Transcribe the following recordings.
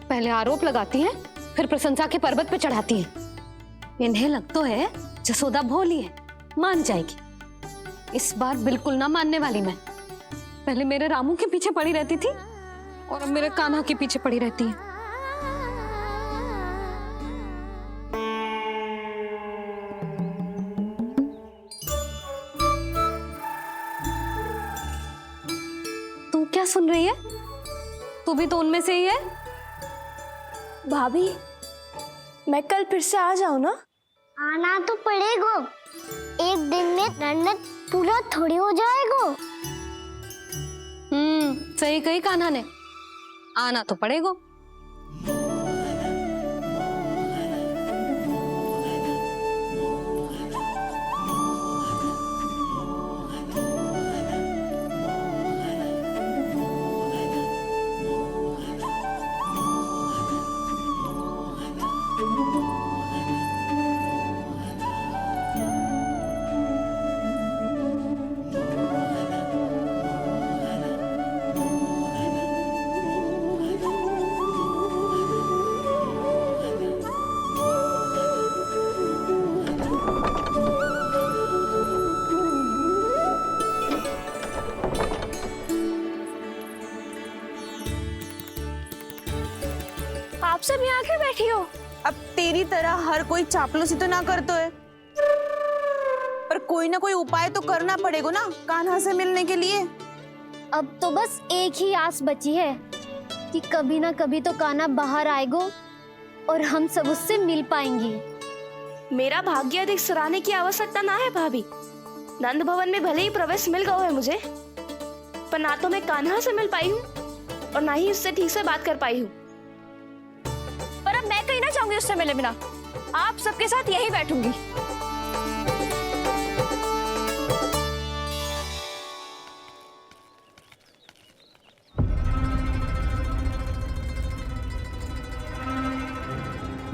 पहले आरोप लगाती हैं, फिर प्रशंसा के पर्वत पे चढ़ाती हैं। इन्हें लग तो है जसोदा भोली है, मान जाएगी। इस बार बिल्कुल ना मानने वाली मैं। पहले मेरे रामू के पीछे पड़ी रहती थी और अब मेरे कान्हा के पीछे पड़ी रहती है। तू क्या सुन रही है? तू भी तो उनमें से ही है। भाभी, मैं कल फिर से आ जाऊं ना? आना तो पड़ेगा। एक दिन में रन्नत पूरा थोड़ी हो जाएगा। सही कही कान्हा ने, आना तो पड़ेगा। आप सब यहाँ क्यों बैठी हो? अब तेरी तरह हर कोई चापलूसी तो ना करतो है, पर कोई ना कोई उपाय तो करना पड़ेगा ना कान्हा से मिलने के लिए। अब तो बस एक ही आस बची है कि कभी ना कभी तो कान्हा बाहर आएगा और हम सब उससे मिल पाएंगे। मेरा भाग्य अधिक सराहने की आवश्यकता ना है भाभी। नंद भवन में भले ही प्रवेश मिल गया है मुझे, पर ना तो मैं कान्हा से मिल पाई हूँ और ना ही उससे ठीक से बात कर पाई हूँ। पर अब मैं कहीं ना चाहूंगी उससे मिले बिना। आप सबके साथ यहीं बैठूंगी।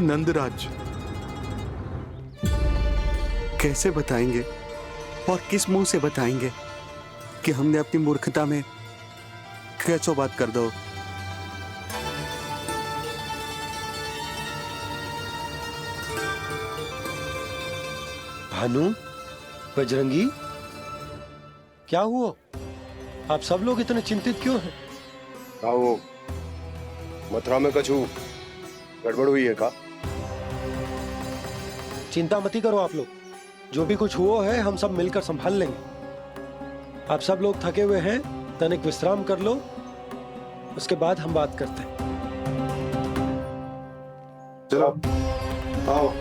नंदराज, कैसे बताएंगे और किस मुंह से बताएंगे कि हमने अपनी मूर्खता में कैसो बात कर दो। भानु, बजरंगी, क्या हुआ? आप सब लोग इतने चिंतित क्यों हैं? आओ, मथुरा में कछु गड़बड़ हुई है का? चिंता मत करो आप लोग, जो भी कुछ हुआ है हम सब मिलकर संभाल लेंगे। आप सब लोग थके हुए हैं, तनिक विश्राम कर लो, उसके बाद हम बात करते हैं। चलो, आओ।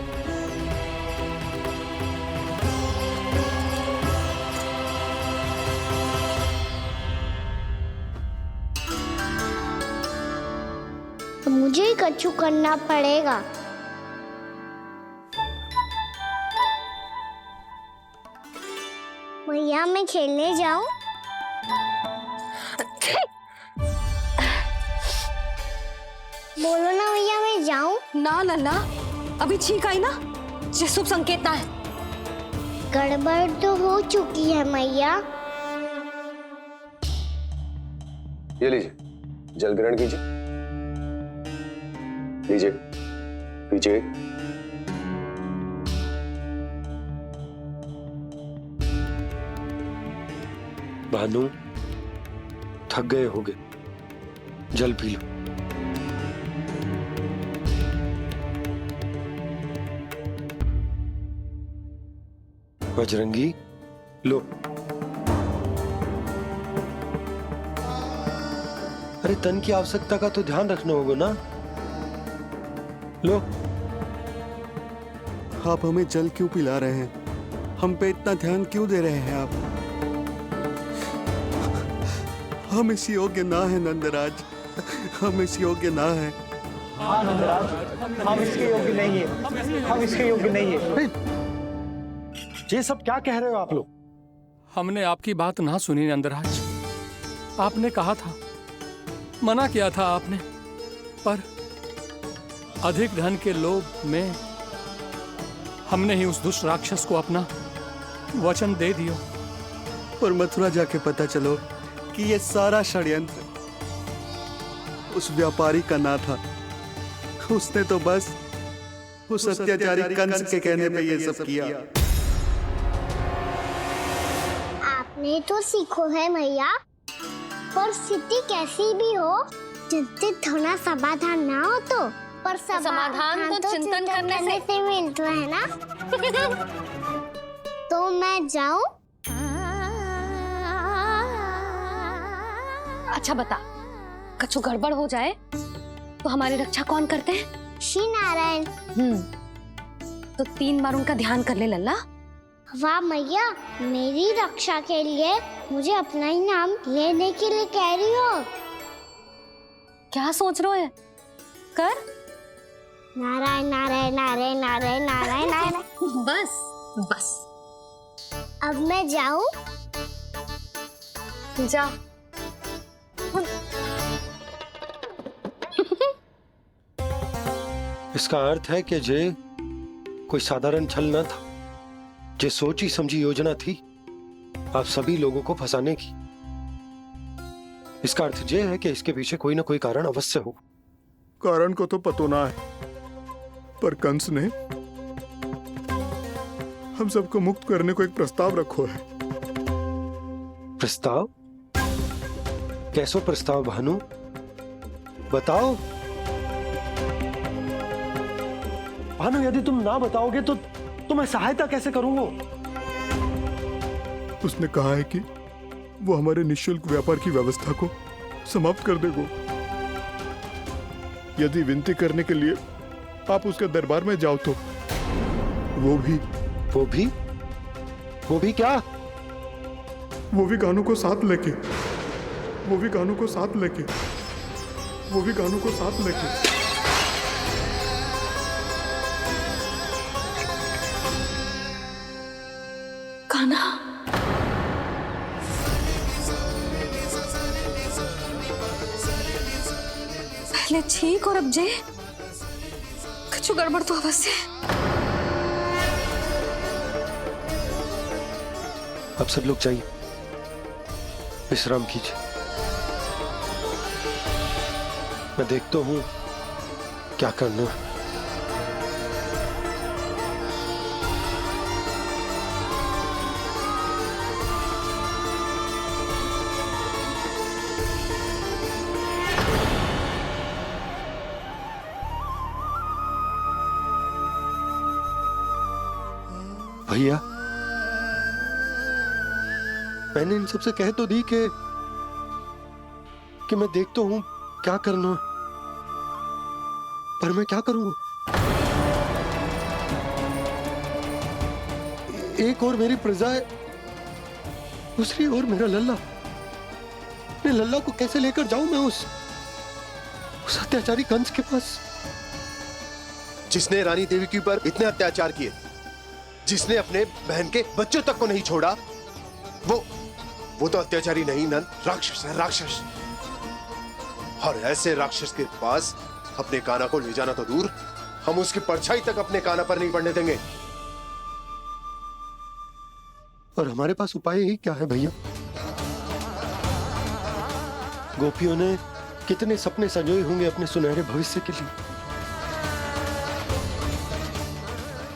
तो मुझे ही कछु करना पड़ेगा। भैया मैं खेलने जाऊं? बोलो ना भैया मैं जाऊं? ना लल्ला, अभी छींक आई ना, ये शुभ संकेत ना है। गड़बड़ तो हो चुकी है मैया। ये लीजिए, जल ग्रहण कीजिए। लीजिए, पीछे। भानु, थक गए होगे, जल पी लो। बजरंगी, लो। अरे तन की आवश्यकता का तो ध्यान रखना होगा ना। लो। आप हमें जल क्यों पिला रहे हैं? हम पे इतना ध्यान क्यों दे रहे हैं आप? हम इस योग्य ना है नंदराज, हम इस योग्य ना है। हाँ नंदराज, हम इसके योग्य नहीं है, हम इसके योग्य नहीं है। ये सब क्या कह रहे हो आप लोग? हमने आपकी बात ना सुनी नंदराज। आपने कहा था, मना किया था आपने, पर अधिक धन के लोभ में हमने ही उस दुष्ट राक्षस को अपना वचन दे दिया। पर मथुरा जाके पता चलो कि ये सारा षड्यंत्र उस व्यापारी का ना था उसने तो बस उस अत्याचारी कंस के कहने पे ये सब किया। आपने तो सीखो है भैया, पर स्थिति कैसी भी हो, जिससे थोड़ा समाधान ना हो तो पर समाधान तो चिंतन करने से मिलता है ना। तो मैं जाऊं? अच्छा बता, कछु गड़बड़ हो जाए तो हमारी रक्षा कौन करते हैं? श्री नारायण। तो 3 बार उनका ध्यान कर ले लल्ला। वाह मैया, मेरी रक्षा के लिए मुझे अपना ही नाम लेने के लिए कह रही हो? क्या सोच रहे हो? कर। नारायण नारायण नारायण नारायण नारायण नारायण। बस बस, अब मैं जाऊं? जा। इसका अर्थ है कि जे कोई साधारण छल न था, जे सोची समझी योजना थी आप सभी लोगों को फंसाने की। इसका अर्थ ये है कि इसके पीछे कोई ना कोई कारण अवश्य हो। कारण को तो पतो ना है, पर कंस ने हम सबको मुक्त करने को एक प्रस्ताव रखो है। प्रस्ताव? कैसो प्रस्ताव भानु, बताओ। भानु, यदि तुम ना बताओगे तो मैं सहायता कैसे करूंगा? उसने कहा है कि वो हमारे निःशुल्क व्यापार की व्यवस्था को समाप्त कर देगा यदि विनती करने के लिए आप उसके दरबार में जाओ तो। वो भी क्या? वो भी गानों को साथ लेके कान्हा, पहले ठीक और अब जे कुछ गड़बड़ तो अवश्य। अब सब लोग जाइए, विश्राम कीजिए। मैं देखता हूं क्या करना है। भैया, मैंने इन सबसे कह तो दी कि मैं देखता हूं क्या करना, पर मैं क्या करूंगा? एक और मेरी प्रजा है, दूसरी ओर मेरा लल्ला। मैं लल्ला को कैसे लेकर जाऊं मैं उस अत्याचारी कंस के पास? जिसने रानी देवी के ऊपर इतने अत्याचार किए, जिसने अपने बहन के बच्चों तक को नहीं छोड़ा, वो तो अत्याचारी नहीं नंद, राक्षस है, राक्षस। और ऐसे राक्षस के पास अपने कान्हा को ले जाना तो दूर, हम उसकी परछाई तक अपने कान्हा पर नहीं पड़ने देंगे। और हमारे पास उपाय ही क्या है भैया? गोपियों ने कितने सपने संजोए होंगे अपने सुनहरे भविष्य के लिए,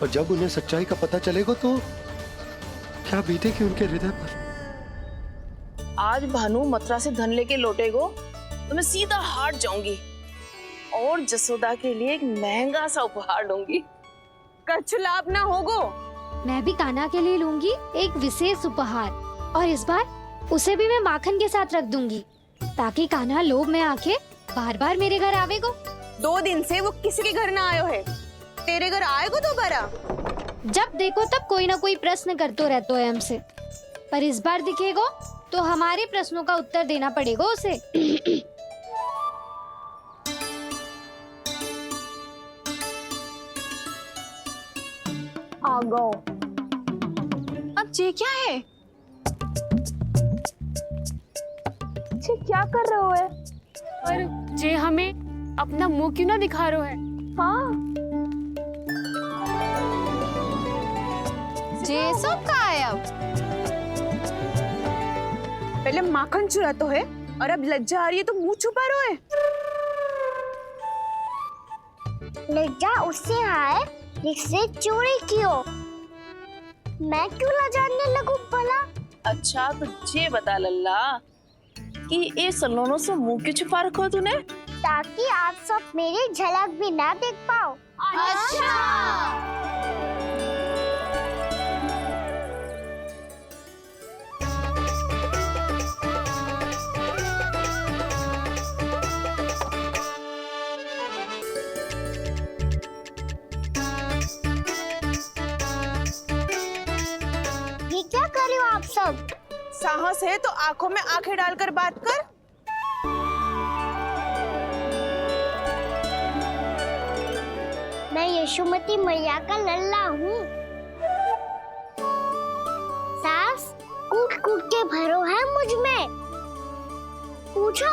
और जब उन्हें सच्चाई का पता चलेगा तो क्या बीतेगी उनके हृदय पर? आज भानु मथुरा से धन लेके लौटेगो तो मैं सीधा हाट जाऊंगी और जसोदा के लिए एक महंगा सा उपहार दूंगी। कछु लाभ ना होगो। मैं भी कान्हा के लिए लूंगी एक विशेष उपहार, और इस बार उसे भी मैं माखन के साथ रख दूंगी, ताकि कान्हा लोभ में आके बार बार मेरे घर आवेगो। 2 दिन से वो किसी के घर ना आयो है, तेरे घर आएगो दोबारा? जब देखो तब कोई ना कोई प्रश्न करते रहते है हमसे, पर इस बार दिखेगो तो हमारे प्रश्नों का उत्तर देना पड़ेगा उसे। आ गो। अब ये क्या है? ये क्या कर रहे हो है? पर जे हमें अपना मुंह क्यों ना दिखा रहे है? हाँ, जे सब का है अब? पहले माखन चुरा तो है और अब लज्जा आ रही है तो मुंह छुपा रहे है। लज्जा उससे है जिसने चोरी की हो। मैं क्यों लजाने लगूं भला? अच्छा तो ये बता लल्ला कि ये सलोनों से मुंह क्यों छुपा रखो तूने? ताकि आप सब मेरी झलक भी ना देख पाओ। अच्छा। ये क्या कर रहे हो आप सब? साहस है तो आंखों में आंखें डालकर बात कर। मैं यशोमती मैया का लल्ला हूँ। सास कूट कूट के भरो है मुझ में। पूछो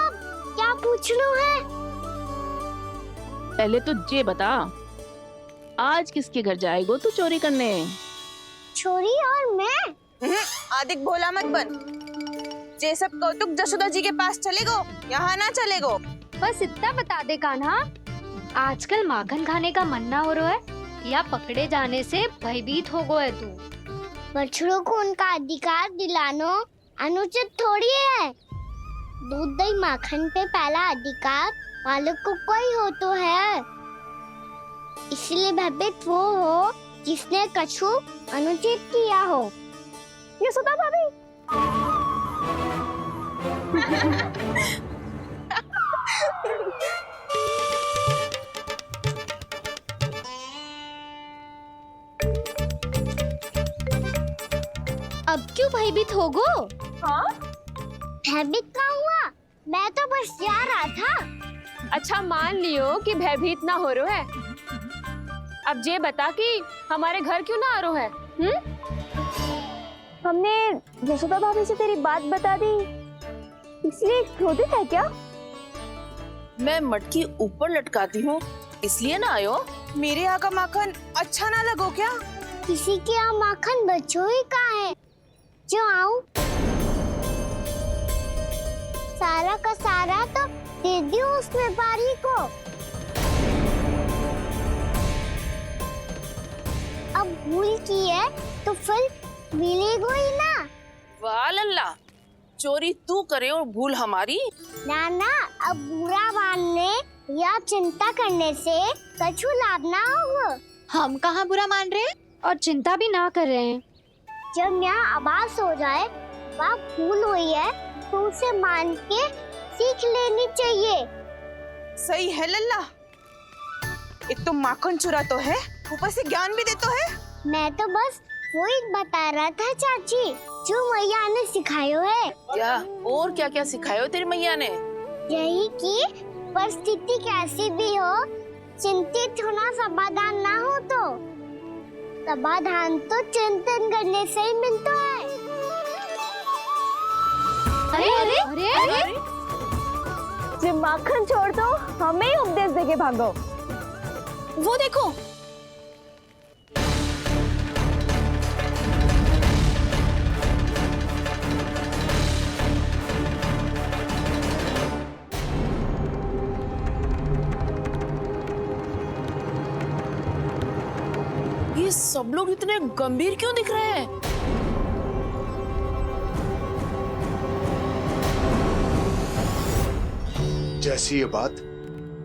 क्या पूछना है? पहले तो ये बता, आज किसके घर जाएगो तू चोरी करने? छोरी और मैं? आदिक भोला मत बन। ये सब कौतुक जशोदा जी के पास चलेगो, यहाँ ना चलेगो। बस इतना बता दे कान्हा, आजकल माखन खाने का मन ना हो रहा है या पकड़े जाने से भयभीत हो गो है तू? बछड़ों को उनका अधिकार दिलाना अनुचित थोड़ी है। दूध दही माखन पे पहला अधिकार मालिक को कोई हो तो है। इसलिए भयभीत वो हो जिसने कछु अनुचित किया हो। यशोदा भाभी। अब क्यों भयभीत हो गो? हाँ? भयभीत का हुआ? मैं तो बस जा रहा था। अच्छा मान लियो कि भयभीत ना हो रो है। अब ये बता कि हमारे घर क्यों ना आ रो है? हमने यशोदा भाभी से तेरी बात बता दी, इसलिए क्रोधित है क्या? मैं मटकी ऊपर लटकाती हूँ इसलिए ना आयो? मेरे यहाँ का माखन अच्छा ना लगो क्या? किसी के यहाँ माखन बच्चों ही कहाँ है जो आऊं? सारा का सारा तो दे दियो उस व्यापारी को। अब भूल की है तो फिर मिलेगो ही ना। वाह लल्ला, चोरी तू करे और भूल हमारी। नाना, अब बुरा मानने या चिंता करने से कछु लाभ ना होगा। हम कहाँ बुरा मान रहे हैं और चिंता भी ना कर रहे हैं। जब यहाँ आभास हो जाए वहाँ भूल हुई है तो उसे मान के सीख लेनी चाहिए। सही है लल्ला, एक तो माखन चुरा तो है, ऊपर से ज्ञान भी दे तो है। मैं तो बस वही बता रहा था चाची जो मैया ने सिखायो है। क्या और क्या क्या सिखायो तेरी मैया ने? यही कि परिस्थिति कैसी भी हो चिंतित होना समाधान ना हो तो समाधान तो चिंतन करने से ही मिलता है। अरे अरे अरे, अरे? जब माखन छोड़ दो हमें ही उपदेश देके भागो। वो देखो, ये सब लोग इतने गंभीर क्यों दिख रहे हैं? जैसी ये बात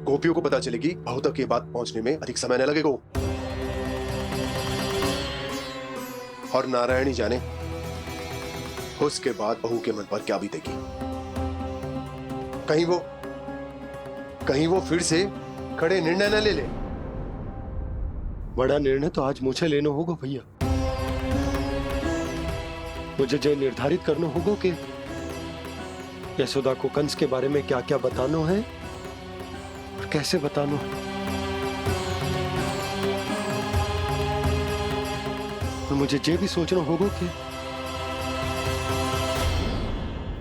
गोपियों को पता चलेगी, बहू तक ये बात पहुंचने में अधिक समय न लगेगा। और नारायणी जाने उसके बाद बहू के मन पर क्या बीतेगी। कहीं वो फिर से खड़े निर्णय न ले ले। बड़ा निर्णय तो आज मुझे लेना होगा भैया। मुझे जो निर्धारित करना होगा कि यशोदा को कंस के बारे में क्या क्या बताना है और कैसे बताना है। और मुझे ये भी सोचना होगा कि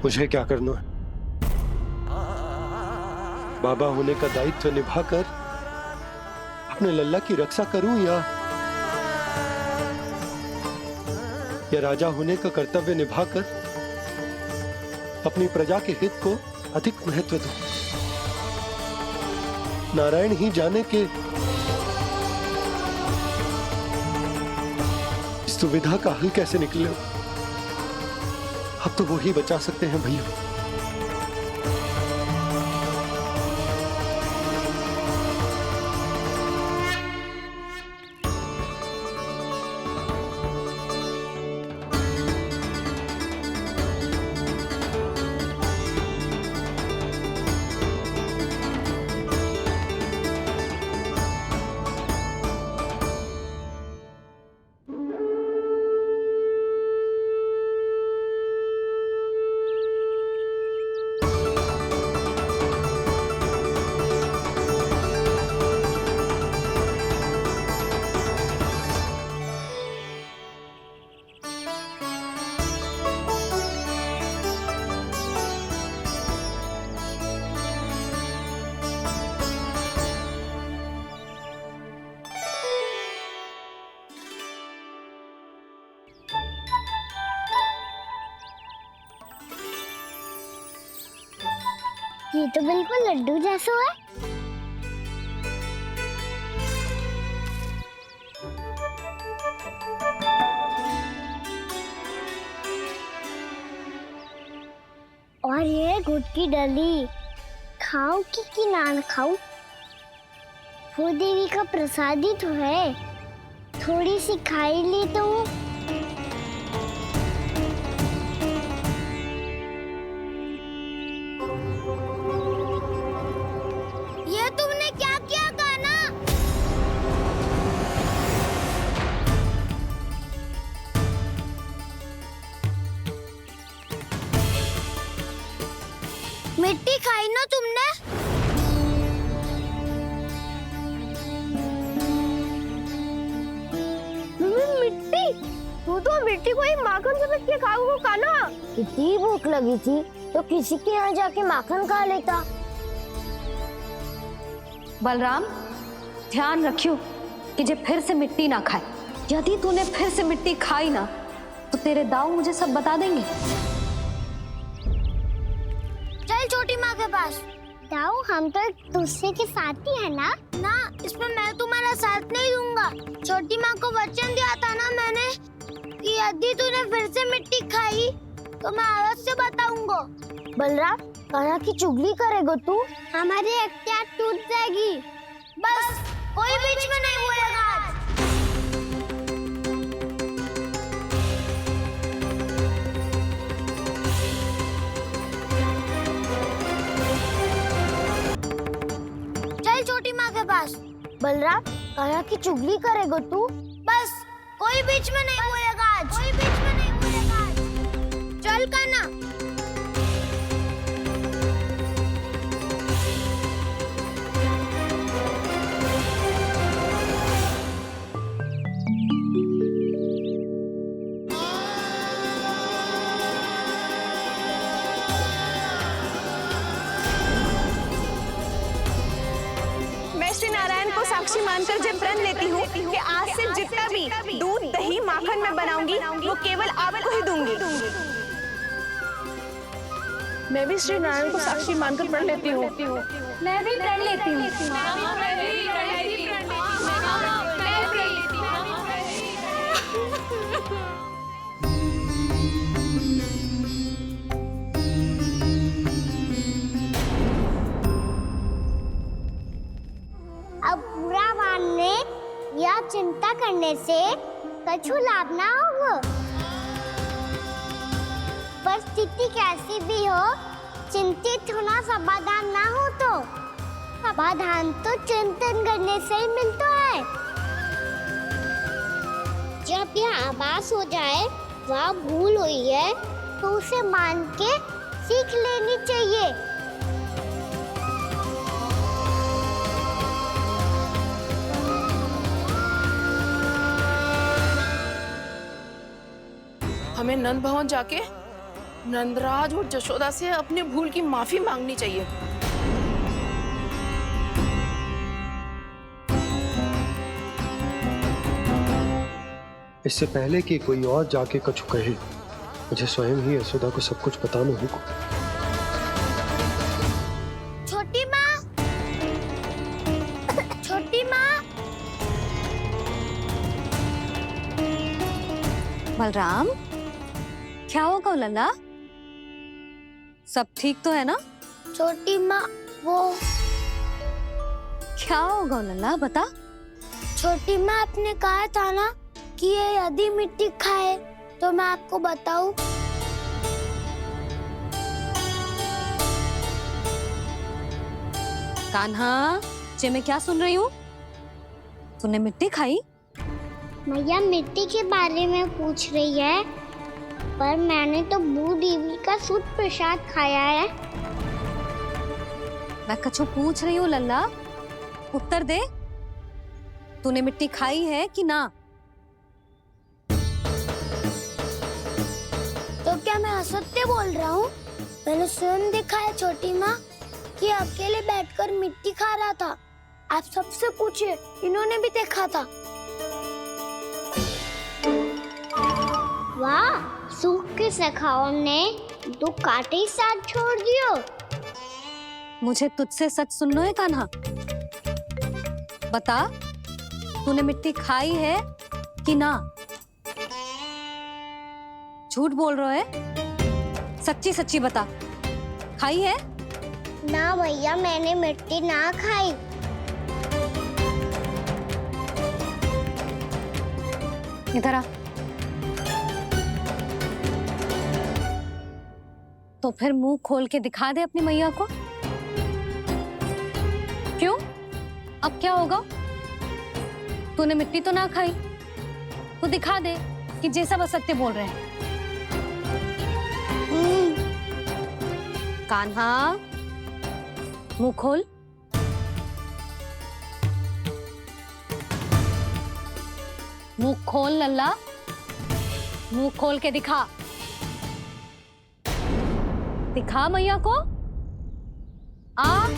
मुझे क्या करना है। बाबा होने का दायित्व निभाकर अपने लल्ला की रक्षा करूं या राजा होने का कर्तव्य निभाकर अपनी प्रजा के हित को अधिक महत्व दूं। नारायण ही जाने के इस दुविधा का हल कैसे निकले? अब तो वो ही बचा सकते हैं भैया। ये तो बिल्कुल लड्डू जैसा है। और ये गुड़ की डली खाऊं कि ना खाऊं? वो देवी का प्रसाद ही तो है, थोड़ी सी खाई ली तो। ये तुमने क्या किया कान्हा? मिट्टी खाई ना तुमने? मिट्टी? तू तो मिट्टी को ही माखन समझ के खाओगे कान्हा। इतनी भूख लगी थी तो किसी के यहाँ जाके माखन खा लेता। बलराम, ध्यान रखियो कि जे फिर से मिट्टी ना खाए। यदि तूने फिर से मिट्टी खाई ना तो तेरे दाऊ मुझे सब बता देंगे। चल छोटी माँ के पास। दाऊ, हम तो एक दूसरे के साथी है ना? ना, इसमें मैं तुम्हारा साथ नहीं दूंगा। छोटी माँ को वचन दिया था ना मैंने कि यदि तूने फिर से मिट्टी खाई तो मैं आवाज से बताऊंगा। बलराम, कान्हा की चुगली करेगा तू? हमारी अख्तियार टूट जाएगी। बस कोई बीच में नहीं बोलेगा आज। चल छोटी माँ के पास। बलराम, कान्हा की चुगली करेगा तू? बस कोई बीच में नहीं बोलेगा आज। कोई बीच में नहीं बोलेगा आज। चल कान्हा। मैं श्री नारायण को साक्षी मानकर जब प्रण लेती हूँ कि आज से जितना भी दूध दही माखन मैं बनाऊंगी वो केवल आपको ही दूंगी। मैं भी श्री नारायण को साक्षी मानकर प्रण लेती हूँ। मैं भी प्रण लेती हूँ। अब बुरा मानने या चिंता करने से कछु लाभ ना होगा। परिस्थिति कैसी भी हो, चिंतित होना समाधान ना हो तो समाधान तो चिंतन करने से ही मिलता है। जब यह आभास हो जाए वह भूल हुई है तो उसे मान के सीख लेनी चाहिए। हमें नंद भवन जाके नंदराज और जशोदा से अपनी भूल की माफी मांगनी चाहिए। इससे पहले कि कोई और जाके कछु कहे, मुझे स्वयं ही यशोदा को सब कुछ बताना होगा। छोटी माँ, छोटी माँ, बलराम, क्या होगा लल्ला? सब ठीक तो है ना? छोटी माँ, वो क्या होगा लल्ला, बता। छोटी माँ, आपने कहा था ना कि ये यदि मिट्टी खाए तो मैं आपको बताऊं। कान्हा, जे मैं क्या सुन रही हूँ? तूने मिट्टी खाई? मैया मिट्टी के बारे में पूछ रही है, पर मैंने तो भू देवी का शुद्ध प्रसाद खाया है। मैं कछु पूछ रही हूँ लल्ला, उत्तर दे। तूने मिट्टी खाई है कि ना? तो क्या मैं असत्य बोल रहा हूँ? मैंने स्वयं देखा है छोटी माँ कि अकेले बैठकर मिट्टी खा रहा था। आप सबसे पूछिए, इन्होंने भी देखा था। वाह, सूख के सखाओं ने 2 कांटे ही साथ छोड़ दियो। मुझे तुझसे सच सुनना है कान्हा। बता, तूने मिट्टी खाई है कि ना? झूठ बोल रहा है, सच्ची सच्ची बता, खाई है? ना भैया, मैंने मिट्टी ना खाई। इधर आ। तो फिर मुंह खोल के दिखा दे अपनी मैया को। क्यों? अब क्या होगा? तूने मिट्टी तो ना खाई, तो दिखा दे कि जैसा बस सत्य बोल रहे हैं। कान्हा, मुंह खोल। मुंह खोल लल्ला, मुंह खोल के दिखा। दिखा मैया को। आ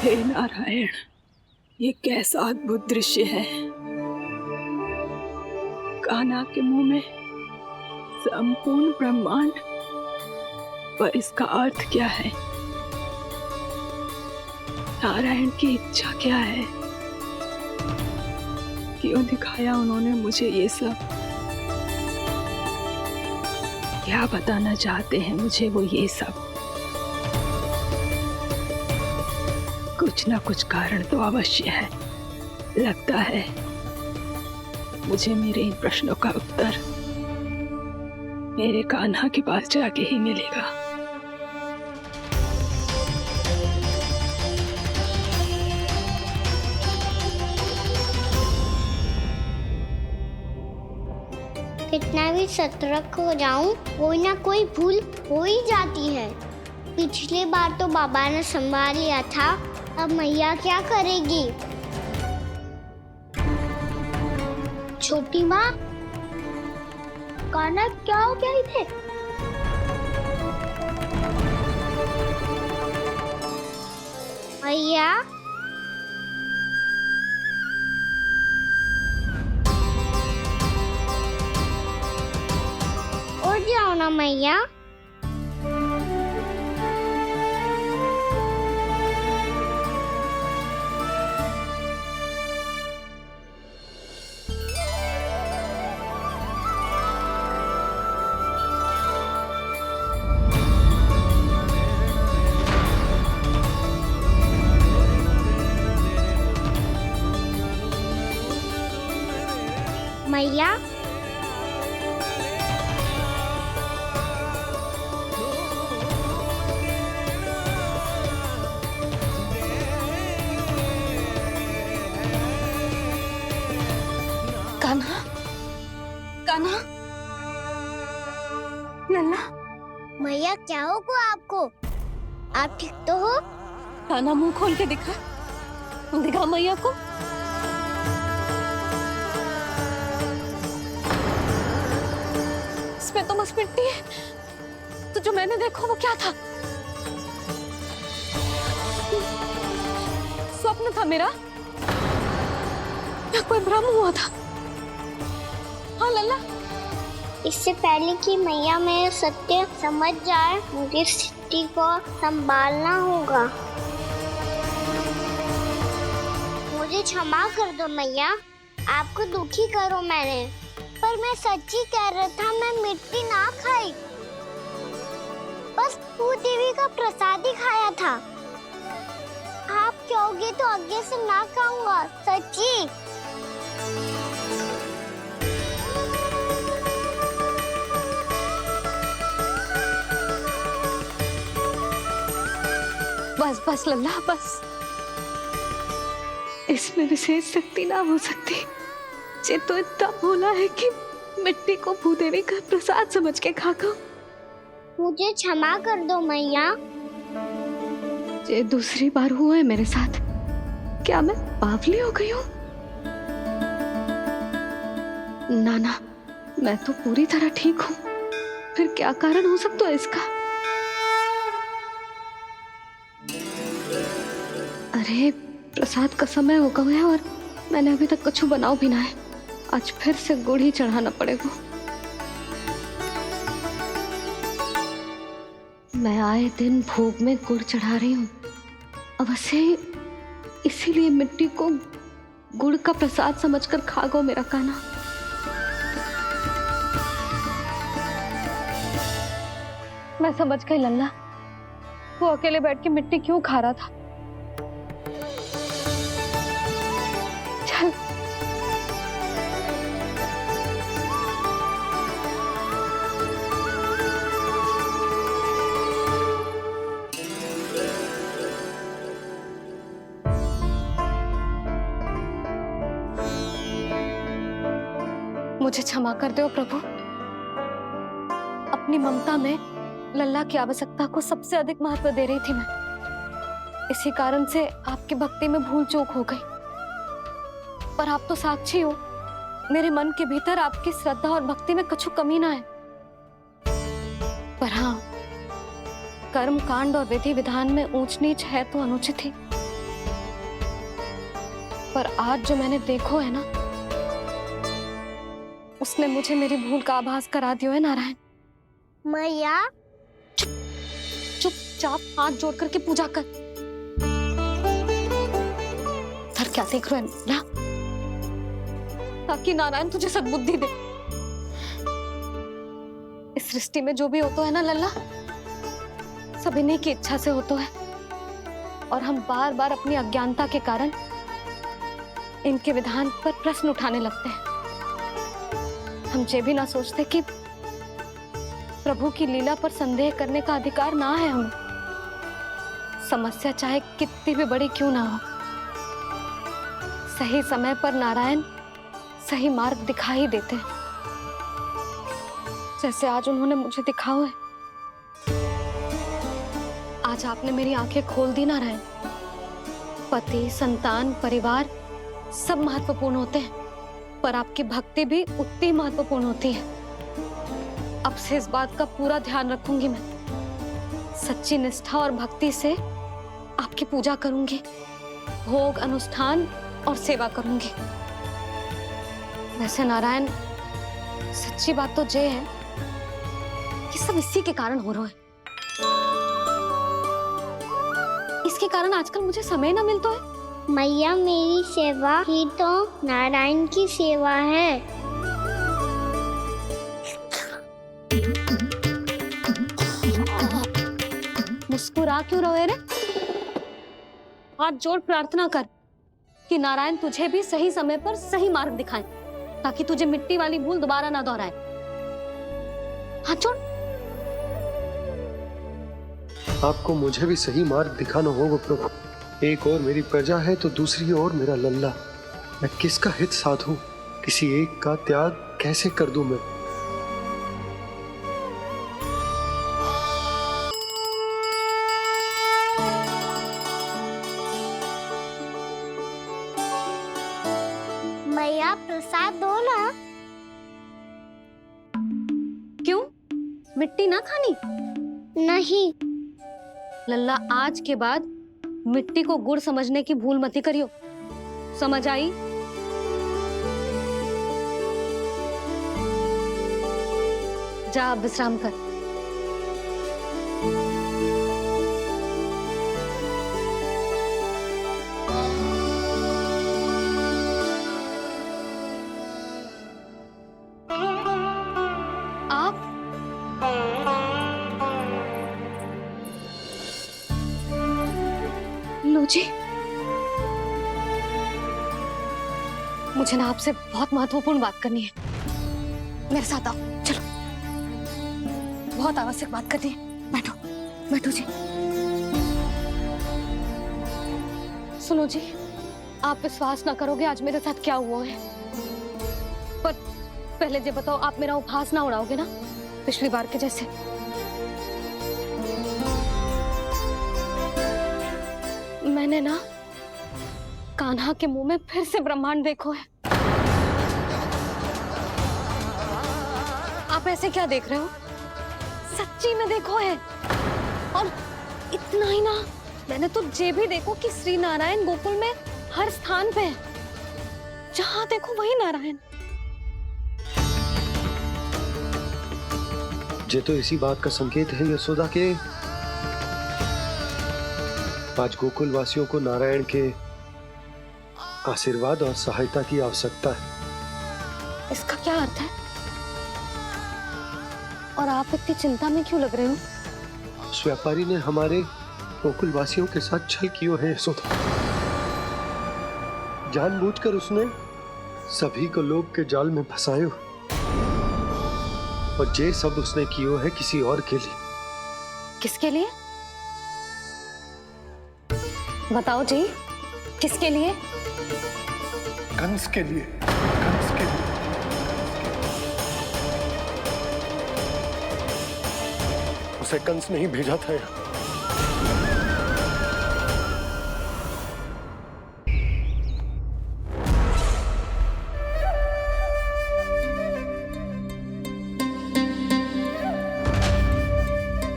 हे नारायण, ये कैसा अद्भुत दृश्य है। कान्हा के मुंह में संपूर्ण ब्रह्मांड, पर इसका अर्थ क्या है? नारायण की इच्छा क्या है? क्यों दिखाया उन्होंने मुझे ये सब? क्या बताना चाहते हैं मुझे वो ये सब? कुछ ना कुछ कारण तो अवश्य है। लगता है मुझे मेरे इन प्रश्नों का उत्तर मेरे कान्हा के पास जाके ही मिलेगा। कितना भी सतर्क हो जाऊं, कोई ना कोई भूल हो ही जाती है। पिछली बार तो बाबा ने संभाल लिया था, अब मैया क्या करेगी? छोटी माँ, कान्हा क्या हो गया इधर? मैया, उठ जाओ ना मैया। मैया, कान्हा, कान्हा, लल्ला, मैया क्या होगा आपको? आप ठीक तो हो? कान्हा मुंह खोल के दिखा, दिखा मैया को। इसमें तो बस मिट्टी है, तो जो मैंने देखा वो क्या था? स्वप्न था मेरा या कोई भ्रम हुआ था? हाँ लल्ला, इससे पहले कि मैया मेरे सत्य समझ जाए, मुझे स्थिति को संभालना होगा। मुझे क्षमा कर दो मैया, आपको दुखी करो मैंने, पर मैं सच्ची कह रहा था, मैं मिट्टी ना खाई, बस भूदेवी का प्रसाद ही खाया था। आप कहोगे तो आगे से ना खाऊंगा, सच्ची। बस बस लल्ला, बस। इसमें विशेष शक्ति ना हो सकती। ये तो इतना भोला है कि मिट्टी को भूदेवी का प्रसाद समझ के खा गया। मुझे क्षमा कर दो मैया। ये दूसरी बार हुआ है मेरे साथ। क्या मैं बावली हो गई हूँ? ना ना, मैं तो पूरी तरह ठीक हूँ। फिर क्या कारण हो सकता है इसका? अरे प्रसाद का समय हो गया है और मैंने अभी तक कुछ बनाओ भी ना है। आज फिर से गुड़ ही चढ़ाना पड़ेगा। मैं आए दिन भोग में गुड़ चढ़ा रही हूँ, अवश्य इसीलिए मिट्टी को गुड़ का प्रसाद समझकर खा गो मेरा कान्हा। मैं समझ गई लल्ला, वो अकेले बैठ के मिट्टी क्यों खा रहा था। चल मुझे क्षमा कर दो प्रभु। अपनी ममता में लल्ला की आवश्यकता को सबसे अधिक महत्व दे रही थी मैं। इसी कारण से आपकी भक्ति में भूल चूक हो गई। पर आप तो साक्षी हो, मेरे मन के भीतर आपकी श्रद्धा और भक्ति में कछु कमी ना है। पर हाँ, कर्म कांड और विधि विधान में ऊंच नीच है तो अनुचित ही। पर आज जो मैंने देखो है ना, उसने मुझे मेरी भूल का आभास करा दिया है नारायण। मैया, चुपचाप हाथ जोड़ करके पूजा कर। इधर क्या देख रहे हैं ना? ताकि नारायण तुझे सद्बुद्धि दे। इस सृष्टि में जो भी होता है ना लल्ला, सब इन्हीं की इच्छा से होता है। और हम बार बार अपनी अज्ञानता के कारण इनके विधान पर प्रश्न उठाने लगते हैं। हम ये भी ना सोचते कि प्रभु की लीला पर संदेह करने का अधिकार ना है हमें। समस्या चाहे कितनी भी बड़ी क्यों ना हो, सही समय पर नारायण सही मार्ग दिखा ही देते हैं, जैसे आज उन्होंने मुझे दिखाओ है। आज आपने मेरी आंखें खोल दी नारायण। पति, संतान, परिवार सब महत्वपूर्ण होते हैं, पर आपकी भक्ति भी उतनी महत्वपूर्ण होती है। अब से इस बात का पूरा ध्यान रखूंगी मैं। सच्ची निष्ठा और भक्ति से आपकी पूजा करूंगी, भोग, अनुष्ठान और सेवा करूंगी। वैसे नारायण, सच्ची बात तो ये है कि सब इसी के कारण हो रहा है। इसके कारण आजकल मुझे समय ना मिलता है। मैया, मेरी सेवा ही तो नारायण की सेवा है। मुस्कुरा क्यों रहे रे? हाथ जोड़ प्रार्थना कर कि नारायण तुझे भी सही समय पर सही मार्ग दिखाएं, ताकि तुझे मिट्टी वाली भूल दोबारा ना दोहराए। हाथ जोड़। आपको मुझे भी सही मार्ग दिखाना होगा प्रभु। एक और मेरी प्रजा है तो दूसरी ओर मेरा लल्ला। मैं किसका हित साधूं? किसी एक का त्याग कैसे कर दूं मैं? मैया, प्रसाद दो ना। क्यों? मिट्टी ना खानी? नहीं। लल्ला, आज के बाद मिट्टी को गुड़ समझने की भूल मत करियो। समझ आई? जा अब विश्राम कर। आप लो जी, मुझे ना आपसे बहुत महत्वपूर्ण बात करनी है। मेरे साथ आओ, चलो। बहुत आवश्यक बात करनी है। बैठो, बैठो जी। सुनो जी, आप विश्वास ना करोगे आज मेरे साथ क्या हुआ है। पर पहले ये बताओ, आप मेरा उपहास ना उड़ाओगे ना, पिछली बार के जैसे? मैंने ना कान्हा के मुंह में फिर से ब्रह्मांड देखो है। आप ऐसे क्या देख रहे हो? सच्ची में देखो है। और इतना ही ना, मैंने तो ये भी देखो कि श्री नारायण गोकुल में हर स्थान पे है। जहां देखो वही नारायण। ये तो इसी बात का संकेत है यशोदा के आज गोकुल वासियों को नारायण के आशीर्वाद और सहायता की आवश्यकता है। इसका क्या अर्थ है? और आप इतनी चिंता में क्यों लग रहे हो? उस व्यापारी ने हमारे गोकुल वासियों के साथ छल किया है यशोदा। जानबूझकर उसने सभी को लोग के जाल में फंसायो, और ये सब उसने कियो है किसी और के लिए। किसके लिए? बताओ जी, किसके लिए? कंस के लिए। कंस के लिए। उसे कंस नहीं भेजा था यहाँ।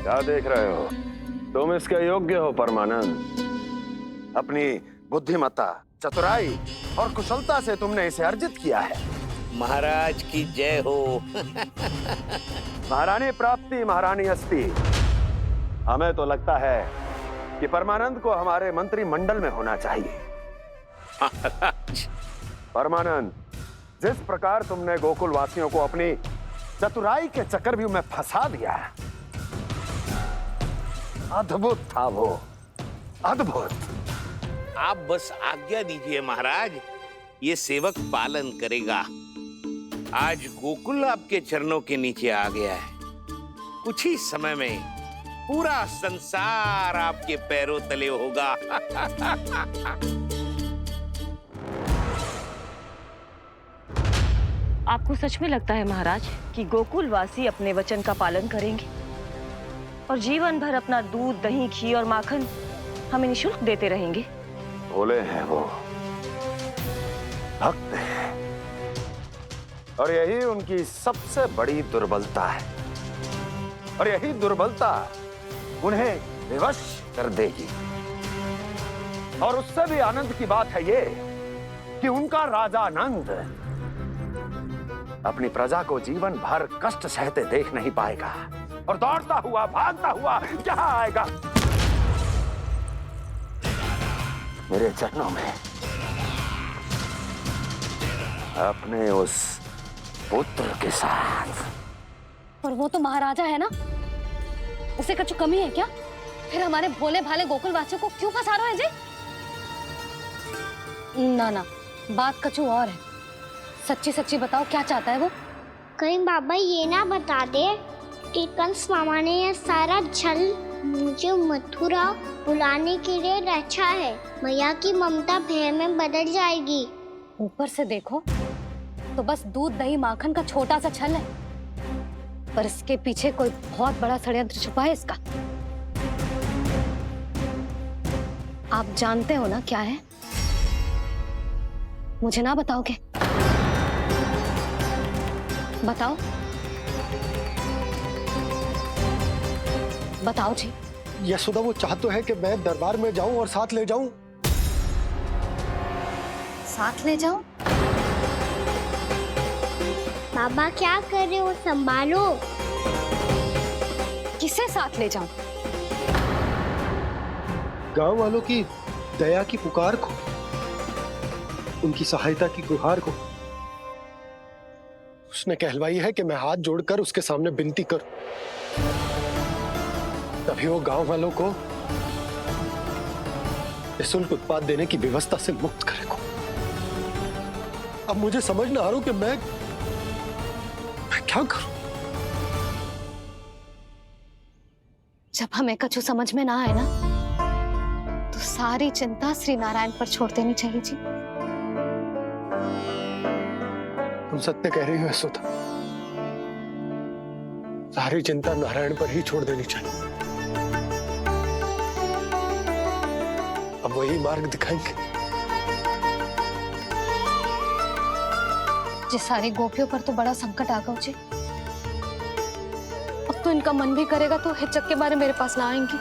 क्या देख रहे हो? तुम इसके योग्य हो परमानंद। अपनी बुद्धिमत्ता, चतुराई और कुशलता से तुमने इसे अर्जित किया है। महाराज की जय हो। महारानी प्राप्ति महारानी अस्ति। हमें तो लगता है कि परमानंद को हमारे मंत्रिमंडल में होना चाहिए। परमानंद, जिस प्रकार तुमने गोकुल वासियों को अपनी चतुराई के चक्रव्यूह में फंसा दिया, अद्भुत था वो, अद्भुत। आप बस आज्ञा दीजिए महाराज, ये सेवक पालन करेगा। आज गोकुल आपके चरणों के नीचे आ गया है। कुछ ही समय में पूरा संसार आपके पैरों तले होगा। आपको सच में लगता है महाराज कि गोकुलवासी अपने वचन का पालन करेंगे और जीवन भर अपना दूध, दही, घी और माखन हमें निःशुल्क देते रहेंगे? भोले हैं वो, भक्त हैं, और यही उनकी सबसे बड़ी दुर्बलता है। और यही दुर्बलता उन्हें विवश कर देगी। और उससे भी आनंद की बात है ये कि उनका राजा नंद अपनी प्रजा को जीवन भर कष्ट सहते देख नहीं पाएगा और दौड़ता हुआ, भागता हुआ यहाँ आएगा मेरे चरणों में, अपने उस पुत्र के साथ। और वो तो महाराजा है ना, उसे कुछ कमी है क्या? फिर हमारे भोले भाले गोकुल वासियों को क्यों फंसा रहे हैं जी? ना ना, बात कछु और है। सच्ची सच्ची बताओ, क्या चाहता है वो? कहीं बाबा ये ना बता दे कि कंस मामा ने यह सारा छल मुझे मथुरा बुलाने के लिए रचा है। मैया की ममता भय में बदल जाएगी। ऊपर से देखो तो बस दूध, दही, माखन का छोटा सा छल है, पर इसके पीछे कोई बहुत बड़ा षड्यंत्र छुपा है इसका। आप जानते हो ना क्या है? मुझे ना बताओगे? बताओ बताओ जी। यशोदा, वो चाह तो है कि मैं दरबार में जाऊं और साथ ले जाऊं। साथ ले जाऊं? बाबा क्या कर रहे हो, संभालो। किसे साथ ले जाऊं? गांव वालों की दया की पुकार को, उनकी सहायता की गुहार को। उसने कहलवाई है कि मैं हाथ जोड़कर उसके सामने विनती करूं, तभी वो गांव वालों को निःशुल्क उत्पाद देने की व्यवस्था से मुक्त करेगा। अब मुझे समझ ना आ रहा कि मैं क्या करूं। जब हमें कछु समझ में ना आए ना, तो सारी चिंता श्री नारायण पर छोड़ देनी चाहिए जी। तुम सत्य कह रही हो यशोदा, सारी चिंता नारायण पर ही छोड़ देनी चाहिए। अब वही मार्ग दिखाएंगे। जिस सारी गोपियों पर तो बड़ा संकट आ गया जी। अब तो इनका मन भी करेगा तो हिचक के बारे मेरे पास ना आएंगी।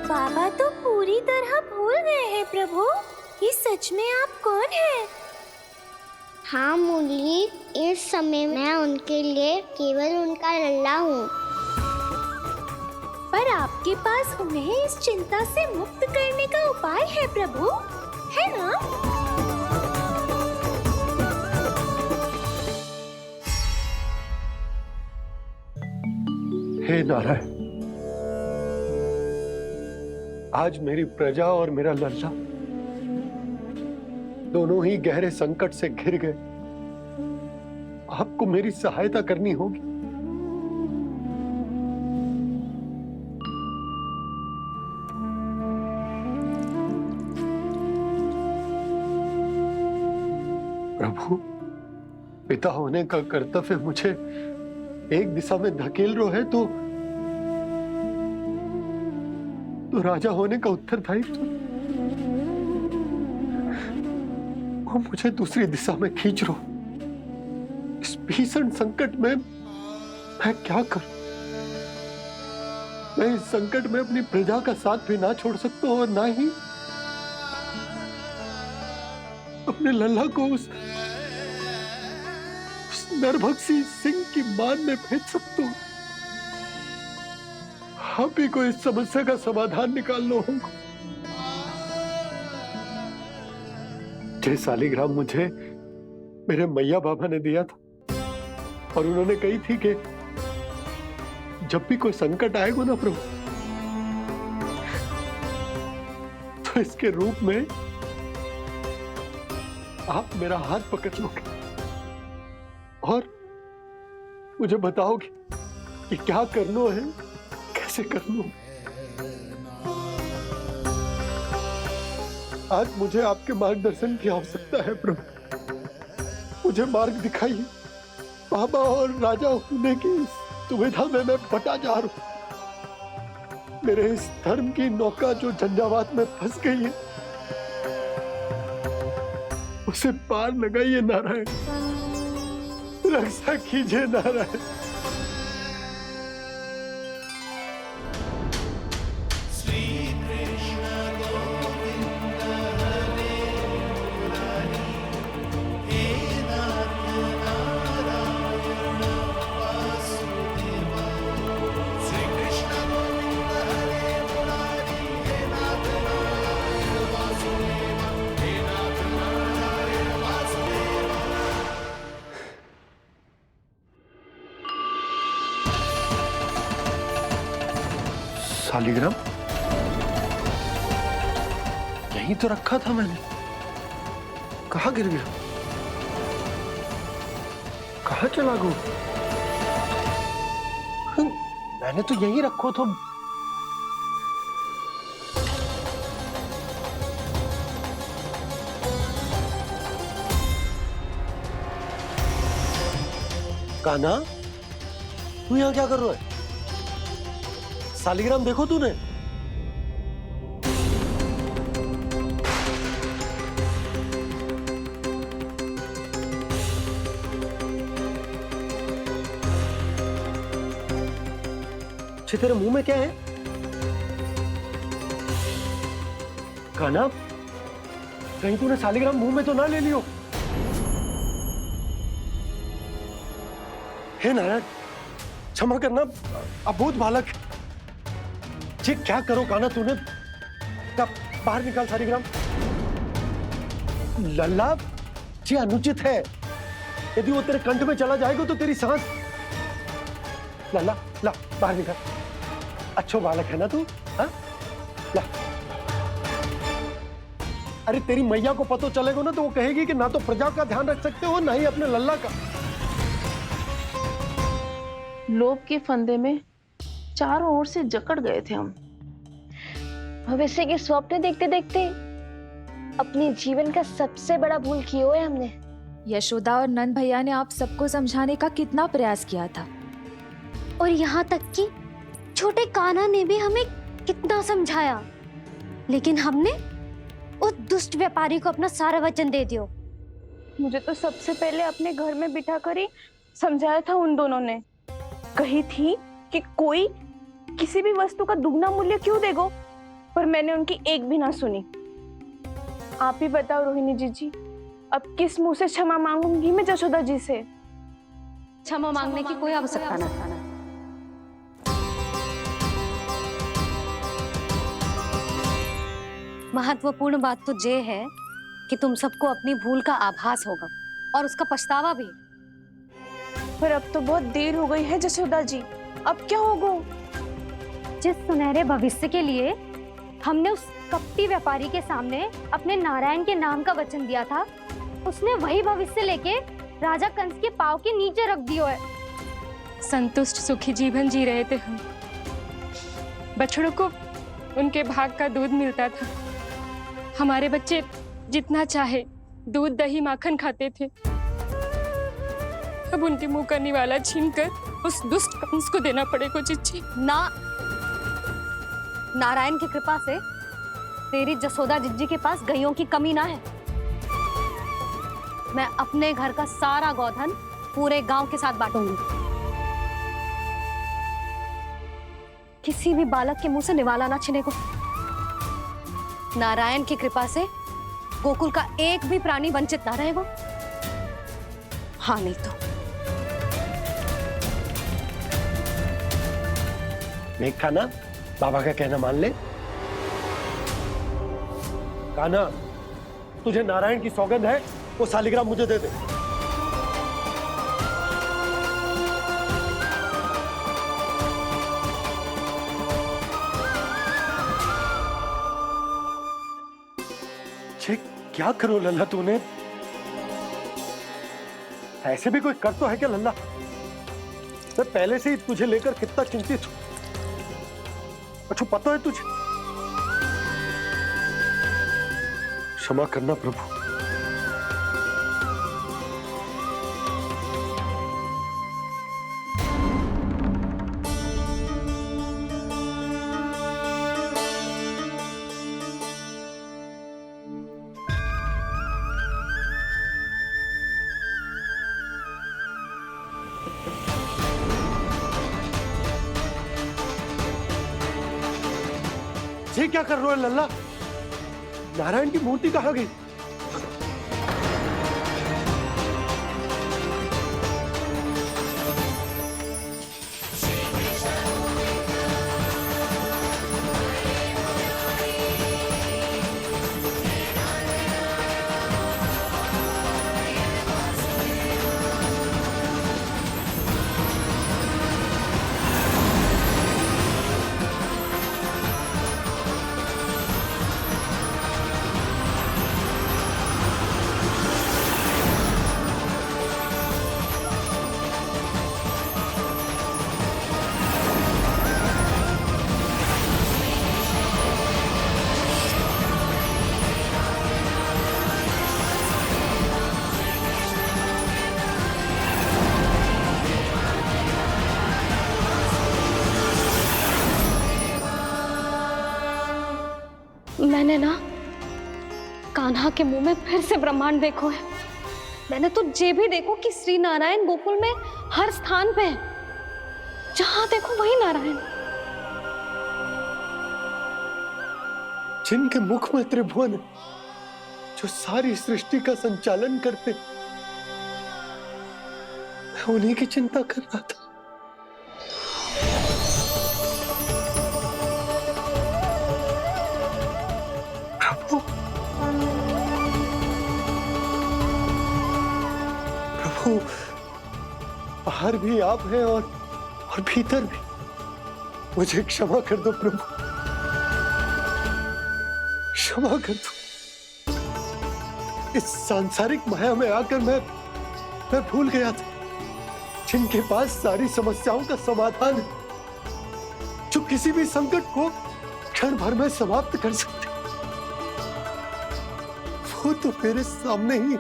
बाबा तो पूरी तरह भूल गए हैं प्रभु, ये सच में आप कौन हैं? हाँ मुरली, इस समय मैं उनके लिए केवल उनका लल्ला हूँ। पर आपके पास उन्हें इस चिंता से मुक्त करने का उपाय है प्रभु, है ना? हे नारायण, आज मेरी प्रजा और मेरा लल्ला दोनों ही गहरे संकट से घिर गए। आपको मेरी सहायता करनी होगी। प्रभु, पिता होने का कर्तव्य मुझे एक दिशा में धकेल रहा है तो राजा होने का उत्तरदायित्व वो मुझे दूसरी दिशा में खींच रहा। इस भीषण संकट में मैं क्या करूं? मैं इस संकट में अपनी प्रजा का साथ भी ना छोड़ सकता हूं और ना ही अपने लल्ला को उस नरभक्षी सिंह की मान में भेज सकता हूं। आप ही को इस समस्या का समाधान निकालना होगा। जय शालिग्राम मुझे मेरे मैया बाबा ने दिया था और उन्होंने कही थी कि जब भी कोई संकट आएगा ना प्रभु, तो इसके रूप में आप मेरा हाथ पकड़ लोगे और मुझे बताओगे कि क्या करना है, कैसे करना है। आज मुझे आपके मार्गदर्शन की आवश्यकता है प्रभु। मुझे मार्ग दिखाइए। बाबा और राजा होने की दुविधा में मैं बटा जा रहा हूं। मेरे इस धर्म की नौका जो झंझावात में फंस गई है, उसे पार लगाइए नारायण, रक्षा कीजिए नारायण। शालिग्राम यहीं तो रखा था मैंने, कहाँ गिर गया, कहाँ चला गया? मैंने तो यहीं रखो था। कान्हा, तू यहाँ क्या कर रहा है? शालिग्राम देखो तूने? अच्छे, तेरे मुंह में क्या है? कान्हा, कहीं तूने शालिग्राम मुंह में तो ना ले लियो? हे नारायण, क्षमा करना, अबोध बालक। जी क्या करो कान्हा तूने? कब बाहर निकाल शालिग्राम। लल्ला, जी अनुचित है। यदि वो तेरे कंठ में चला जाएगा तो तेरी सांस। लल्ला, ला बाहर निकाल। अच्छो बालक है ना तू? हाँ, ला। अरे तेरी मैया को पता चलेगा ना तो वो कहेगी कि ना तो प्रजा का ध्यान रख सकते हो, ना ही अपने लल्ला का। लोभ के फंदे में चारों ओर से जकड़ गए थे हम। भविष्य के स्वप्न देखते देखते अपने जीवन का सबसे बड़ा भूल किया है हमने। यशोदा और नंद भैया ने आप सबको समझाने का कितना प्रयास किया था, और यहाँ तक कि छोटे कान्हा ने भी हमें कितना समझाया, लेकिन हमने उस दुष्ट व्यापारी को अपना सारा वचन दे दिया। मुझे तो सबसे पहले अपने घर में बिठा कर ही समझाया था उन दोनों ने। कही थी कि कोई किसी भी वस्तु का दुगना मूल्य क्यों देगा, पर मैंने उनकी एक भी ना सुनी। आप ही बताओ रोहिणी जी, अब किस मुंह से क्षमा मांगूंगी मैं जशोदा जी से? क्षमा मांगने की कोई आवश्यकता ना था। महत्वपूर्ण बात तो ये है कि तुम सबको अपनी भूल का आभास होगा और उसका पछतावा भी। पर अब तो बहुत देर हो गई है जशोदा जी, अब क्या होगा? जिस सुनहरे भविष्य के लिए हमने उस कपटी व्यापारी के सामने अपने नारायण के नाम का वचन दिया था, उसने वही भविष्य लेके राजा कंस के पांव के नीचे रख दिया है। संतुष्ट सुखी जीवन जी रहे थे हम। बछड़ों को उनके भाग का दूध मिलता था। हमारे बच्चे जितना चाहे दूध दही माखन खाते थे। अब उनके मुंह का निवाला छीनकर उस दुष्ट कंस को देना पड़ेगा चिच्ची। ना, नारायण की कृपा से तेरी जसोदा जिज्जी के पास गैयों की कमी ना है। मैं अपने घर का सारा गोधन पूरे गांव के साथ बांटूंगी। किसी भी बालक के मुंह से निवाला ना छिने को। नारायण की कृपा से गोकुल का एक भी प्राणी वंचित ना रहेगा। हाँ नहीं तो देख कान्हा, बाबा का कहना मान ले। कान्हा, तुझे नारायण की सौगंध है, वो शालिग्राम मुझे दे दे। क्या करो लल्ला तूने? ऐसे भी कोई कर तो है क्या लल्ला? मैं पहले से ही तुझे लेकर कितना चिंतित हूं। अच्छा पता है तुझे? क्षमा करना प्रभु। ये क्या कर रहे हो लल्ला? नारायण की मूर्ति कहाँ गई? मैंने ना कान्हा के मुंह में फिर से ब्रह्मांड देखो है। मैंने तो ये भी देखो कि श्री नारायण गोकुल में हर स्थान पे है, जहां देखो वही नारायण। जिनके मुख में त्रिभुवन है, जो सारी सृष्टि का संचालन करते, मैं उन्हीं की चिंता कर रहा था। प्रभु बाहर भी आप हैं और भीतर भी। मुझे क्षमा कर दो प्रभु, क्षमा कर दो। इस सांसारिक माया में आकर मैं भूल गया था जिनके पास सारी समस्याओं का समाधान है, जो किसी भी संकट को क्षण भर में समाप्त कर सकते, वो तो मेरे सामने ही।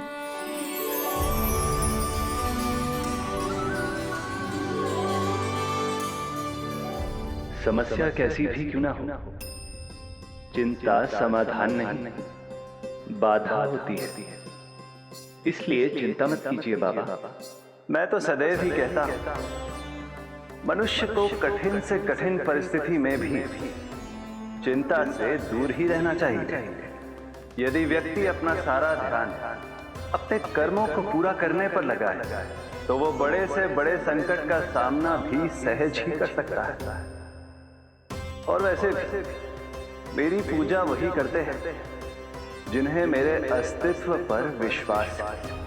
समस्या कैसी भी क्यों ना हो, चिंता समाधान नहीं, बाधा होती है। इसलिए चिंता मत कीजिए बाबा। मैं तो सदैव ही कहता हूं, मनुष्य को कठिन से कठिन परिस्थिति में भी चिंता से दूर ही रहना चाहिए। यदि व्यक्ति अपना सारा ध्यान अपने कर्मों को पूरा करने पर लगाए, तो वो बड़े से बड़े संकट का सामना भी सहज ही कर सकता है। और वैसे भी मेरी पूजा वही करते हैं जिन्हें मेरे अस्तित्व पर विश्वास है।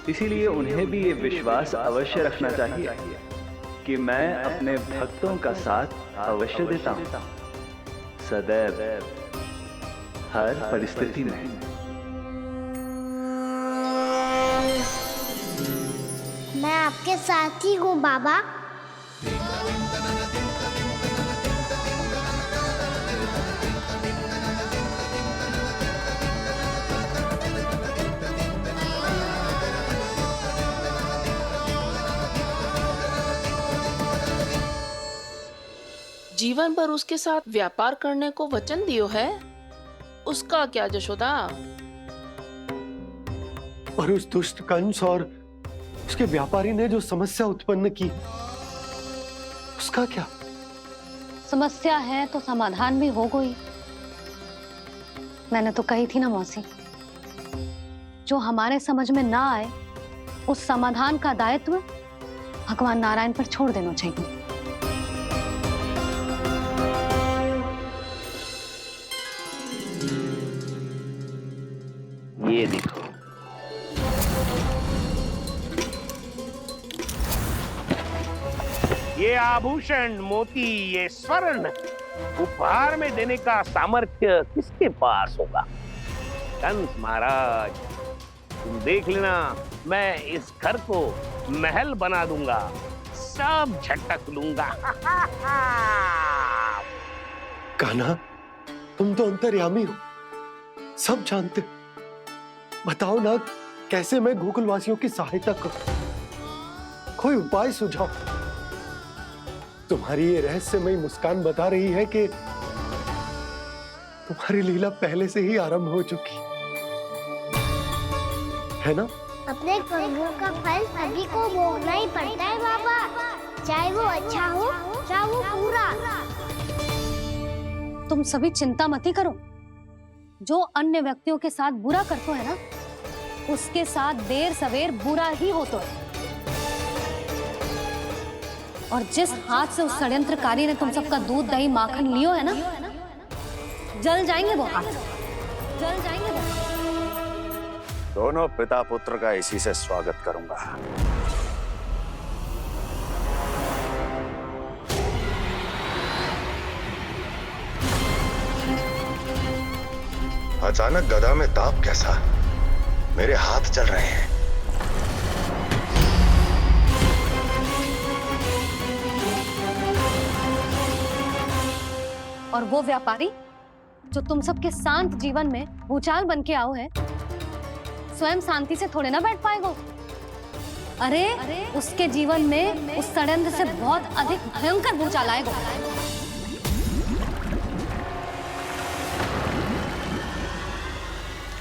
इसीलिए उन्हें भी ये विश्वास अवश्य रखना चाहिए कि मैं अपने भक्तों का साथ अवश्य देता हूं, सदैव, हर परिस्थिति में। मैं आपके साथ ही हूँ बाबा। जीवन भर उसके साथ व्यापार करने को वचन दियो है, उसका क्या यशोदा? और उस दुष्ट कंस और उसके व्यापारी ने जो समस्या उत्पन्न की, उसका क्या? समस्या है तो समाधान भी हो गई। मैंने तो कही थी ना मौसी, जो हमारे समझ में ना आए उस समाधान का दायित्व भगवान नारायण पर छोड़ देना चाहिए। ये देखो, ये आभूषण, मोती, ये स्वर्ण उपहार में देने का सामर्थ्य किसके पास होगा? कंस महाराज, तुम देख लेना, मैं इस घर को महल बना दूंगा, सब झटक लूंगा। कान्हा, तुम तो अंतर्यामी हो, सब जानते हो। बताओ ना, कैसे मैं गोकुलवासियों की सहायता करूं? कोई उपाय सुझाओ। तुम्हारी ये रहस्यमयी मुस्कान बता रही है कि तुम्हारी लीला पहले से ही आरंभ हो चुकी है ना? अपने कर्मों का फल सभी को भोगना ही पड़ता है बाबा, चाहे वो अच्छा हो चाहे वो बुरा। तुम सभी चिंता मत ही करो। जो अन्य व्यक्तियों के साथ बुरा करते है ना, उसके साथ देर सवेर बुरा ही होता है। और जिस हाथ से उस षड्यंत्रकारी ने तुम सबका दूध दही माखन लियो है ना, जल जाएंगे वो हाथ, जल जाएंगे वो। दोनों पिता पुत्र का इसी से स्वागत करूंगा। अचानक गदा में ताप कैसा? मेरे हाथ चल रहे हैं। और वो व्यापारी जो तुम सबके शांत जीवन में भूचाल बन के आओ है, स्वयं शांति से थोड़े ना बैठ पाएगा। अरे उसके जीवन में उस षड्यंत्र से बहुत अधिक भयंकर भूचाल आएगा।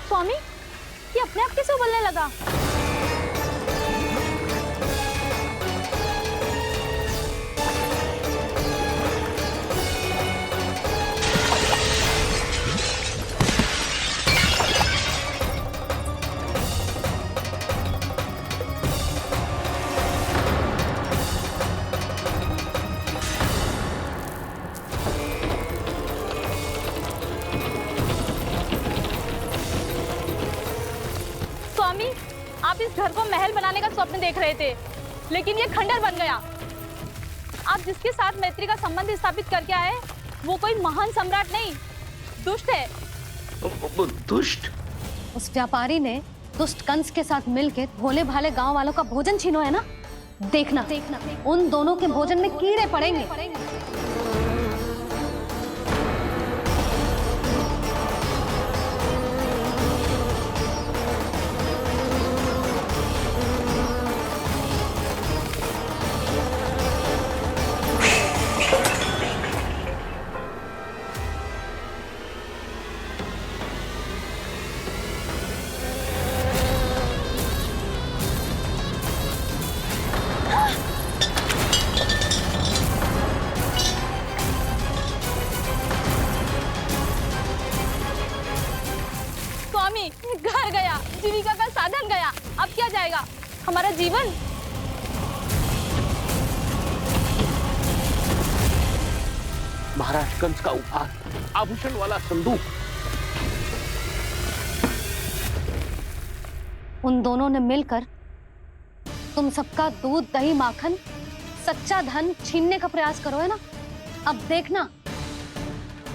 स्वामी, ये अपने आप कैसे उबलने लगा? स्वामी, आप इस घर को महल बनाने का स्वप्न देख रहे थे, लेकिन ये खंडर बन गया। आप जिसके साथ मैत्री का संबंध स्थापित करके आए, वो कोई महान सम्राट नहीं, दुष्ट है। दुष्ट? उस व्यापारी ने दुष्ट कंस के साथ मिलकर भोले भाले गांव वालों का भोजन छीनो है ना, देखना उन दोनों के भोजन में कीड़े पड़ेंगे। घर गया, जीविका का साधन गया, अब क्या जाएगा हमारा जीवन? महाराज कंस का उपहार, आभूषण वाला संदूक। उन दोनों ने मिलकर तुम सबका दूध दही माखन सच्चा धन छीनने का प्रयास करो है ना। अब देखना,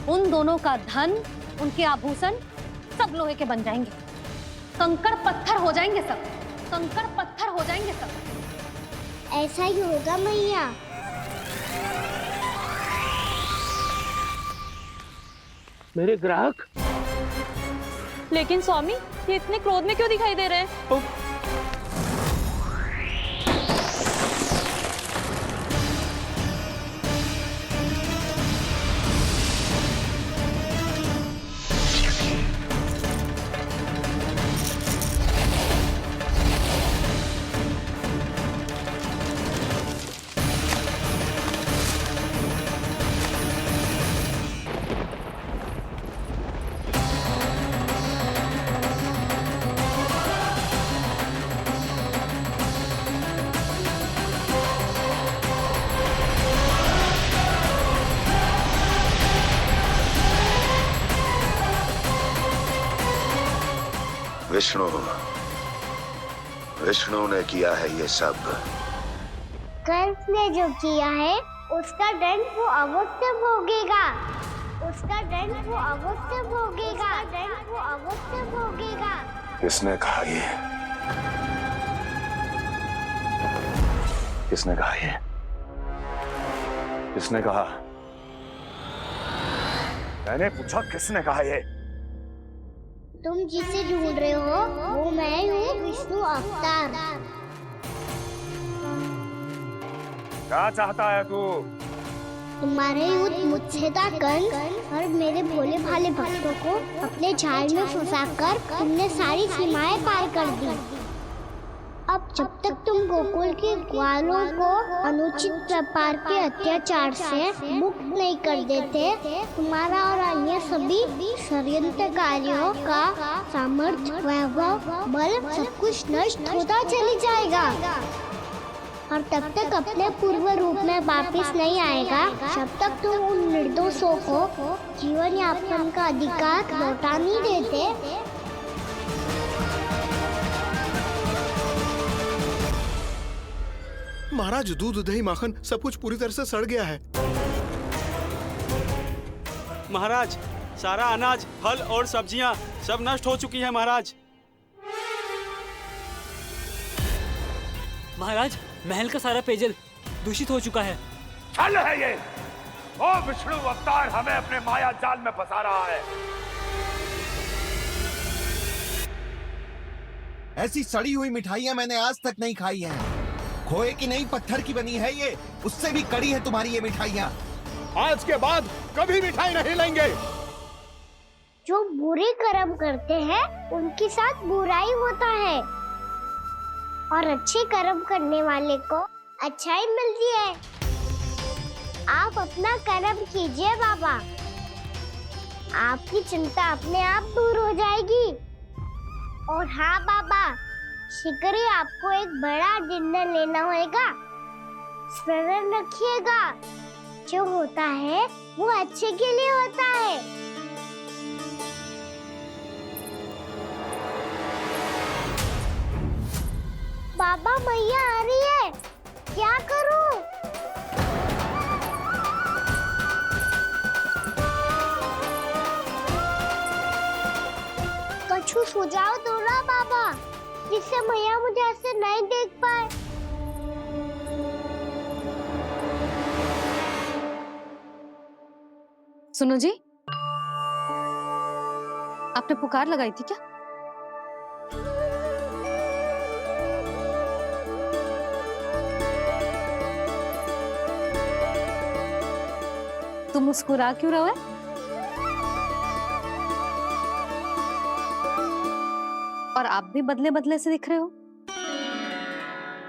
उन दोनों का धन, उनके आभूषण सब लोहे के बन जाएंगे, कंकड़ पत्थर हो जाएंगे सब, कंकड़ पत्थर हो जाएंगे सब। ऐसा ही होगा मैया। मेरे ग्राहक? लेकिन स्वामी, ये इतने क्रोध में क्यों दिखाई दे रहे हैं? विष्णु ने किया है ये सब। कंस ने जो किया है उसका दंड वो अवश्य भोगेगा। उसका दंड वो अवश्य भोगेगा, दंड वो अवश्य भोगेगा। किसने कहा ये? किसने कहा ये? किसने कहा? मैंने पूछा किसने कहा ये? तुम जिसे ढूंढ रहे हो वो मैं हूँ, विष्णु अवतार। क्या चाहता है तू? तुम्हारे युद्ध मुच्छेदा कंस और मेरे भोले भाले भक्तों को अपने जाल में फंसाकर तुमने सारी सीमाएं पार कर दी। अब जब तक तुम गोकुल के ग्वालों को अनुचित व्यापार के अत्याचार से मुक्त नहीं कर देते, तुम्हारा और अन्य सभी षड्यंत्रकारियों का सामर्थ्य, वैभव, बल सब कुछ नष्ट होता चली जाएगा और तब तक अपने पूर्व रूप में वापस नहीं आएगा जब तक तुम उन निर्दोषों को जीवन यापन का अधिकार लौटा नहीं देते। महाराज, दूध, दही, माखन सब कुछ पूरी तरह से सड़ गया है। महाराज, सारा अनाज, फल और सब्जियां सब नष्ट हो चुकी हैं महाराज। महाराज, महल का सारा पेयजल दूषित हो चुका है। छल है ये। ओ विष्णु अवतार हमें अपने माया जाल में फंसा रहा है। ऐसी सड़ी हुई मिठाइयां मैंने आज तक नहीं खाई हैं। खोए की नहीं, पत्थर की बनी है ये, उससे भी कड़ी है तुम्हारी ये मिठाइयां। आज के बाद कभी मिठाई नहीं लेंगे। जो बुरे कर्म करते हैं उनके साथ बुराई होता है और अच्छे कर्म करने वाले को अच्छाई मिलती है। आप अपना कर्म कीजिए बाबा, आपकी चिंता अपने आप दूर हो जाएगी। और हाँ बाबा, शीघ्र ही आपको एक बड़ा डिनर लेना होगा। स्मरण रखिएगा, जो होता है वो अच्छे के लिए होता है। बाबा, मैया आ रही है, क्या करूं? कछु सुझाव दो ना बाबा, जिससे मैया मुझे ऐसे नहीं देख पाए। सुनो जी, आपने पुकार लगाई थी क्या? तुम मुस्कुरा क्यों रहे हो? और आप भी बदले बदले से दिख रहे हो।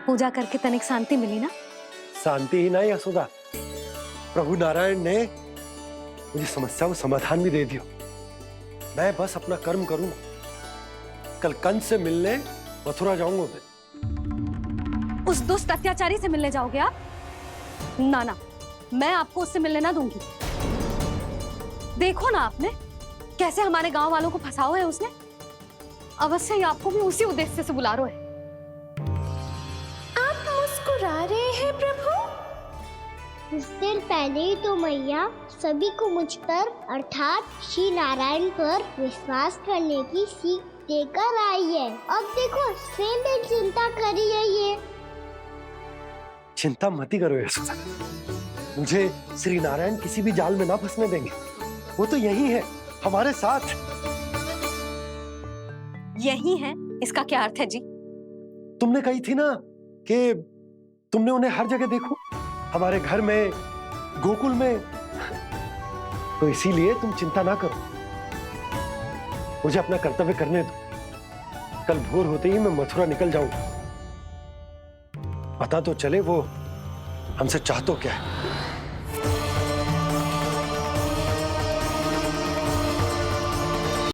पूजा करके तनिक शांति मिली ना? शांति ही नहीं यशोदा, प्रभु नारायण ने मुझे समस्या को समाधान भी दे दिया। मैं बस अपना कर्म करूंगा। कल कंस से मिलने मथुरा जाऊंगा मैं। उस दुष्ट अत्याचारी से मिलने जाओगे आप? ना ना, मैं आपको उससे मिलने ना दूंगी। देखो ना आपने कैसे हमारे गांव वालों को फंसाओ है उसने। अवश्य ही आपको भी उसी उद्देश्य से बुला रहा है। आप मुस्कुरा रहे हैं प्रभु? कुछ देर पहले ही तो मैया सभी को मुझ पर अर्थात श्री नारायण पर विश्वास करने की सीख देकर आई है। अब देखो स्वयं चिंता करी है ये। चिंता मत करो यशोदा, मुझे श्री नारायण किसी भी जाल में ना फंसने देंगे। वो तो यही है हमारे साथ। यही है, इसका क्या अर्थ है जी? तुमने कही थी ना कि तुमने उन्हें हर जगह देखो, हमारे घर में, गोकुल में। तो इसीलिए तुम चिंता ना करो, मुझे अपना कर्तव्य करने दो। कल भोर होते ही मैं मथुरा निकल जाऊंगा। पता तो चले वो हमसे चाहतो क्या है।